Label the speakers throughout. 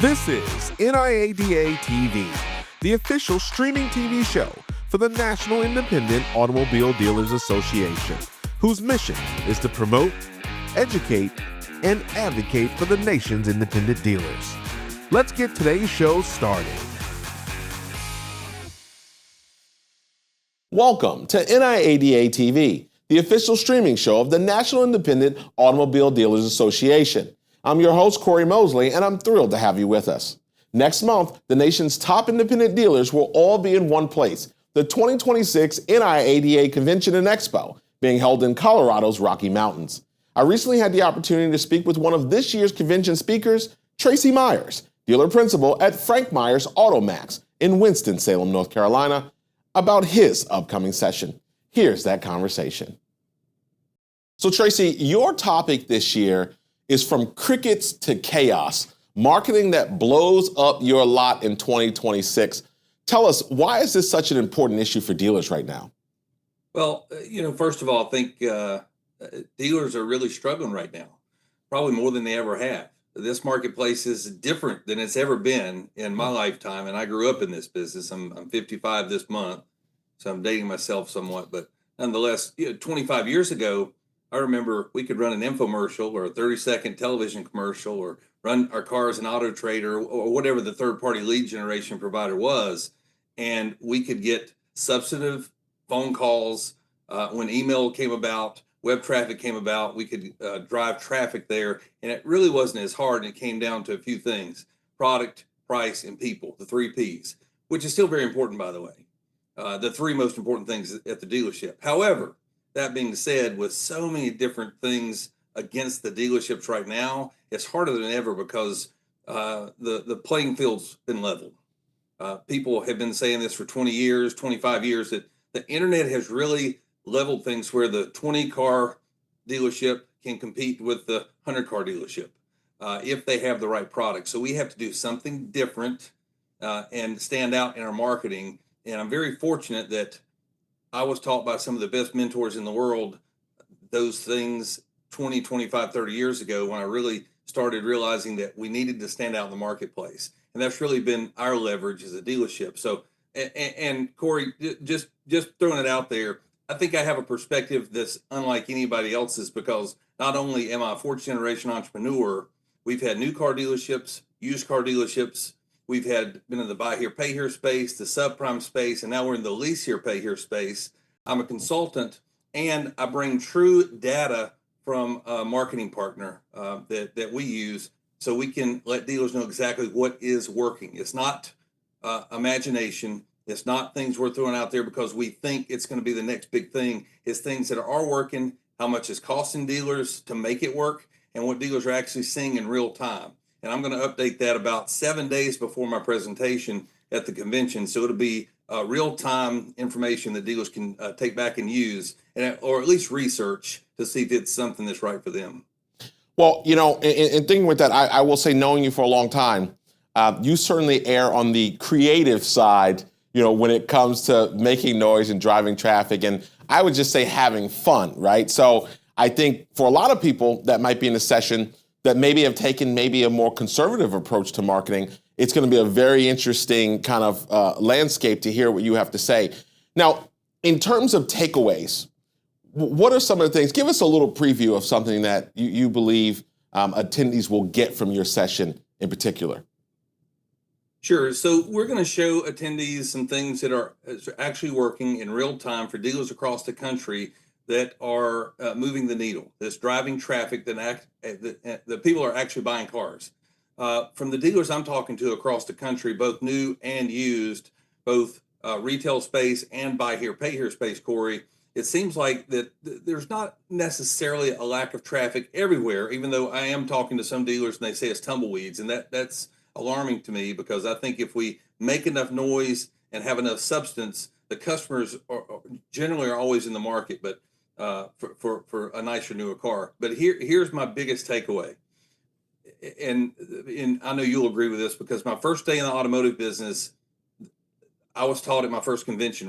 Speaker 1: This is NIADA TV, the official streaming TV show for the National Independent Automobile Dealers Association, whose mission is to promote, educate, and advocate for the nation's independent dealers. Let's get today's show started.
Speaker 2: Welcome to NIADA TV, the official streaming show of the National Independent Automobile Dealers Association. I'm your host, Cory Mosely, and I'm thrilled to have you with us. Next month, the nation's top independent dealers will all be in one place, the 2026 NIADA Convention and Expo, being held in Colorado's Rocky Mountains. I recently had the opportunity to speak with one of this year's convention speakers, Tracey Myers, dealer principal at Frank Myers Automax in Winston-Salem, North Carolina, about his upcoming session. Here's that conversation. So Tracey, your topic this year is from crickets to chaos, marketing that blows up your lot in 2026. Tell us, why is this such an important issue for dealers right now?
Speaker 3: Well, first of all, I think dealers are really struggling right now, probably more than they ever have. This marketplace is different than it's ever been in my lifetime, and I grew up in this business. I'm 55 this month, so I'm dating myself somewhat, but nonetheless, 25 years ago, I remember we could run an infomercial or a 30-second television commercial or run our car as an auto trader or whatever the third-party lead generation provider was, and we could get substantive phone calls when email came about, web traffic came about. We could drive traffic there, and it really wasn't as hard, and it came down to a few things: product, price, and people, the 3 Ps, which is still very important, by the way. The 3 most important things at the dealership. However, that being said, with so many different things against the dealerships right now, it's harder than ever because the playing field's been leveled. People have been saying this for 20 years, 25 years, that the internet has really leveled things where the 20-car dealership can compete with the 100-car dealership if they have the right product. So we have to do something different and stand out in our marketing. And I'm very fortunate that I was taught by some of the best mentors in the world those things 20, 25, 30 years ago when I really started realizing that we needed to stand out in the marketplace. And that's really been our leverage as a dealership. So, and Cory, just throwing it out there, I think I have a perspective that's unlike anybody else's because not only am I a 4th generation entrepreneur, we've had new car dealerships, used car dealerships, we've been in the buy here, pay here space, the subprime space, and now we're in the lease here, pay here space. I'm a consultant, and I bring true data from a marketing partner that we use so we can let dealers know exactly what is working. It's not imagination. It's not things we're throwing out there because we think it's going to be the next big thing. It's things that are working, how much it's costing dealers to make it work, and what dealers are actually seeing in real time. And I'm going to update that about 7 days before my presentation at the convention. So it'll be real-time information that dealers can take back and use, or at least research to see if it's something that's right for them.
Speaker 2: Well, in thinking with that, I will say, knowing you for a long time, you certainly err on the creative side, when it comes to making noise and driving traffic. And I would just say having fun, right? So I think for a lot of people that might be in a session that maybe have taken maybe a more conservative approach to marketing, it's going to be a very interesting kind of landscape to hear what you have to say. Now, in terms of takeaways, what are some of the things? Give us a little preview of something that you believe attendees will get from your session in particular.
Speaker 3: Sure. So we're going to show attendees some things that are actually working in real time for dealers across the country that are moving the needle, that's driving traffic, that people are actually buying cars. From the dealers I'm talking to across the country, both new and used, both retail space and buy here, pay here space, Cory, it seems like that there's not necessarily a lack of traffic everywhere, even though I am talking to some dealers and they say it's tumbleweeds. And that's alarming to me because I think if we make enough noise and have enough substance, the customers generally are always in the market, but for a nicer, newer car. But here's my biggest takeaway. And I know you'll agree with this because my first day in the automotive business, I was taught at my first convention,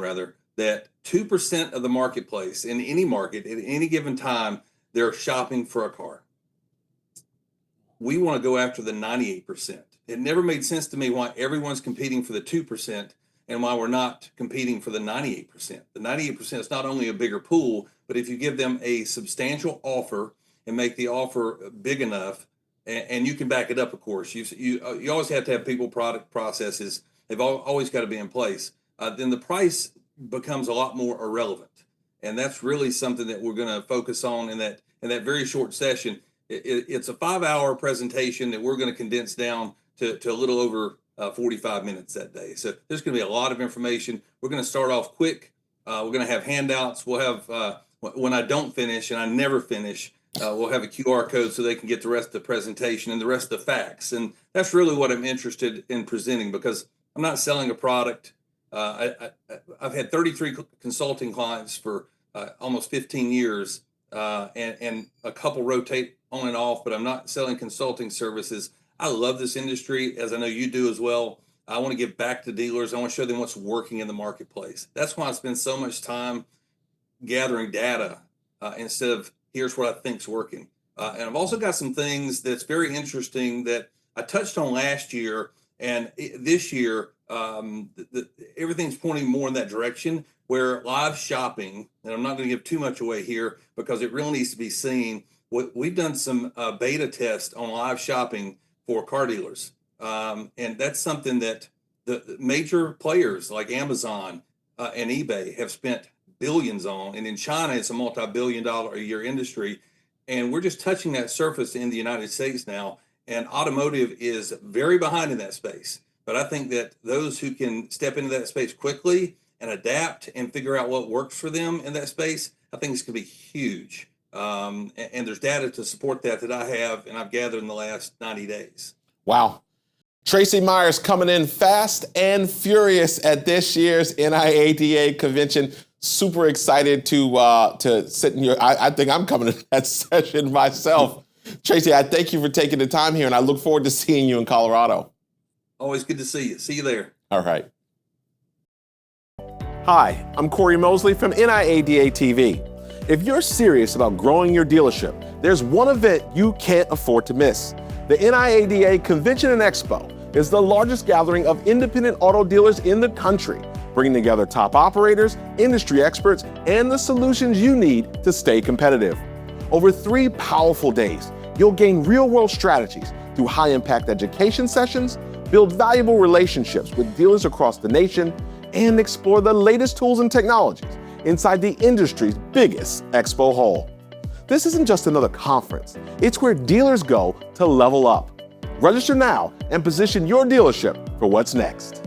Speaker 3: that 2% of the marketplace in any market at any given time, they're shopping for a car. We want to go after the 98%. it never made sense to me why everyone's competing for the 2% and why we're not competing for the 98%. The 98% is not only a bigger pool, but if you give them a substantial offer and make the offer big enough, and you can back it up, of course. You always have to have people, product, processes. They've always got to be in place. Then the price becomes a lot more irrelevant, and that's really something that we're going to focus on in that very short session. It's a 5-hour presentation that we're going to condense down to a little over 45 minutes that day. So there's going to be a lot of information. We're going to start off quick. We're going to have handouts. We'll have when I don't finish, and I never finish. We'll have a QR code so they can get the rest of the presentation and the rest of the facts. And that's really what I'm interested in presenting, because I'm not selling a product. I've had 33 consulting clients for almost 15 years, and a couple rotate on and off, but I'm not selling consulting services. I love this industry, as I know you do as well. I want to give back to dealers. I want to show them what's working in the marketplace. That's why I spend so much time gathering data instead of here's what I think's working. And I've also got some things that's very interesting that I touched on last year, and this year, everything's pointing more in that direction, where live shopping, and I'm not going to give too much away here because it really needs to be seen. We've done some beta tests on live shopping for car dealers. And that's something that the major players like Amazon and eBay have spent billions on. And in China, it's a multi-billion-dollar a year industry. And we're just touching that surface in the United States now. And automotive is very behind in that space. But I think that those who can step into that space quickly and adapt and figure out what works for them in that space, I think it's going to be huge. And there's data to support that I have and I've gathered in the last 90 days.
Speaker 2: Wow. Tracey Myers coming in fast and furious at this year's NIADA convention. Super excited to sit in your, I think I'm coming to that session myself. Tracey, I thank you for taking the time here, and I look forward to seeing you in Colorado.
Speaker 3: Always good to see you. See you there.
Speaker 2: All right. Hi, I'm Cory Mosely from NIADA TV. If you're serious about growing your dealership, there's one event you can't afford to miss. The NIADA Convention and Expo is the largest gathering of independent auto dealers in the country, bringing together top operators, industry experts, and the solutions you need to stay competitive. Over 3 powerful days, you'll gain real-world strategies through high-impact education sessions, build valuable relationships with dealers across the nation, and explore the latest tools and technologies inside the industry's biggest expo hall. This isn't just another conference. It's where dealers go to level up. Register now and position your dealership for what's next.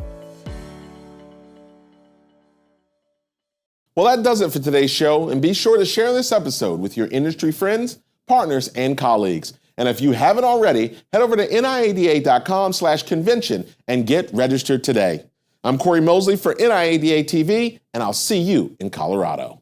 Speaker 2: Well, that does it for today's show, and be sure to share this episode with your industry friends, partners, and colleagues. And if you haven't already, head over to NIADA.com/convention and get registered today. I'm Cory Mosely for NIADA TV, and I'll see you in Colorado.